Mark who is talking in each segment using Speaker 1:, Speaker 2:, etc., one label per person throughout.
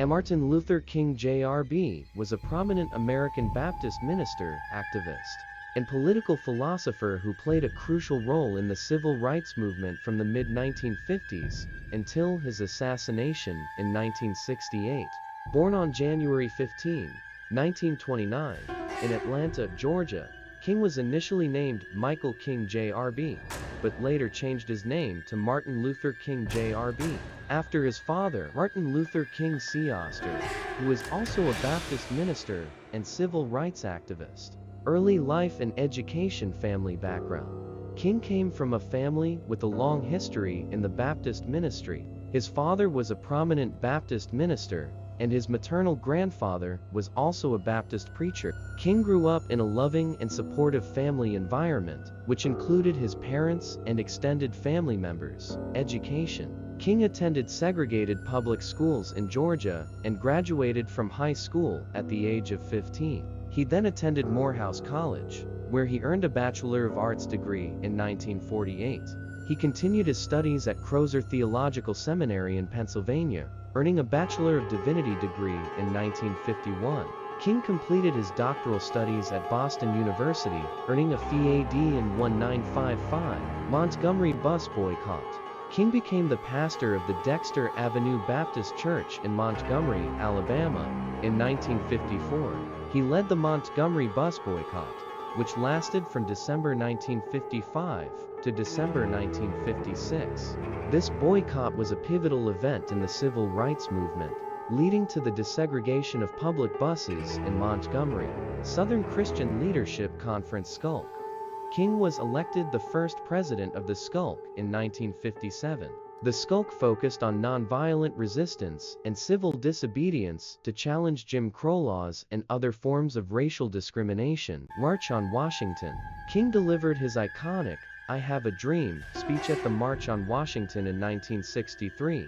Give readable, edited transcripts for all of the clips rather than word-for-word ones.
Speaker 1: Martin Luther King Jr. was a prominent American Baptist minister, activist, and political philosopher who played a crucial role in the civil rights movement from the mid-1950s until his assassination in 1968. Born on January 15, 1929, in Atlanta, Georgia, King was initially named Michael King Jr., but later changed his name to Martin Luther King Jr. after his father, Martin Luther King Sr., who was also a Baptist minister and civil rights activist. Early life and education. Family background. King came from a family with a long history in the Baptist ministry. His father was a prominent Baptist minister, and his maternal grandfather was also a Baptist preacher. King grew up in a loving and supportive family environment, which included his parents and extended family members. Education. King attended segregated public schools in Georgia and graduated from high school at the age of 15. He then attended Morehouse College, where he earned a Bachelor of Arts degree in 1948. He continued his studies at Crozer Theological Seminary in Pennsylvania, earning a Bachelor of Divinity degree in 1951. King completed his doctoral studies at Boston University, earning a Ph.D. in 1955. Montgomery bus boycott. King became the pastor of the Dexter Avenue Baptist Church in Montgomery, Alabama, in 1954. He led the Montgomery bus boycott, which lasted from December 1955 to December 1956. This boycott was a pivotal event in the civil rights movement, leading to the desegregation of public buses in Montgomery. Southern Christian Leadership Conference Skulk. King was elected the first president of the Skulk in 1957. The Skulk focused on nonviolent resistance and civil disobedience to challenge Jim Crow laws and other forms of racial discrimination. March on Washington. King delivered his iconic "I Have a Dream" speech at the March on Washington in 1963,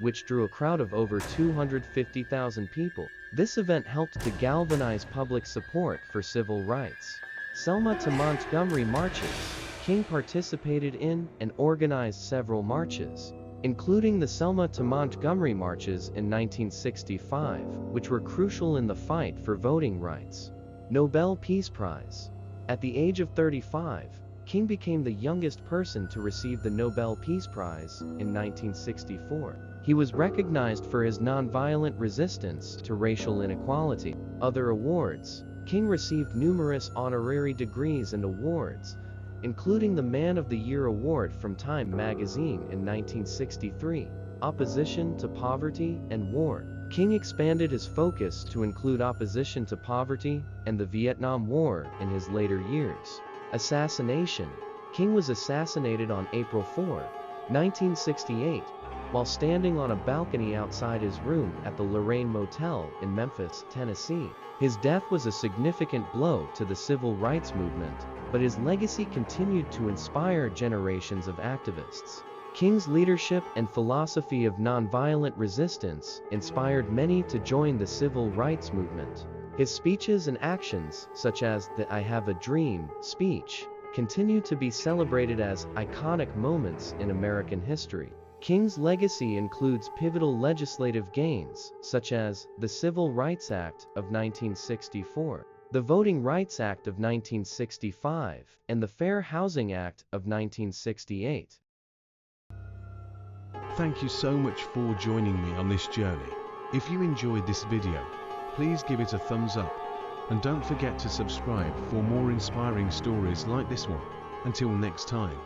Speaker 1: which drew a crowd of over 250,000 people. This event helped to galvanize public support for civil rights. Selma to Montgomery marches. King participated in and organized several marches, including the Selma to Montgomery marches in 1965, which were crucial in the fight for voting rights. Nobel Peace Prize. At the age of 35, King became the youngest person to receive the Nobel Peace Prize in 1964. He was recognized for his nonviolent resistance to racial inequality. Other awards. King received numerous honorary degrees and awards, including the Man of the Year Award from Time magazine in 1963. Opposition to poverty and war. King expanded his focus to include opposition to poverty and the Vietnam War in his later years. Assassination. King was assassinated on April 4, 1968, while standing on a balcony outside his room at the Lorraine Motel in Memphis, Tennessee. His death was a significant blow to the civil rights movement, but his legacy continued to inspire generations of activists. King's leadership and philosophy of nonviolent resistance inspired many to join the civil rights movement. His speeches and actions, such as the "I Have a Dream" speech, continue to be celebrated as iconic moments in American history. King's legacy includes pivotal legislative gains, such as the Civil Rights Act of 1964, the Voting Rights Act of 1965, and the Fair Housing Act of 1968.
Speaker 2: Thank you so much for joining me on this journey. If you enjoyed this video, please give it a thumbs up, and don't forget to subscribe for more inspiring stories like this one. Until next time.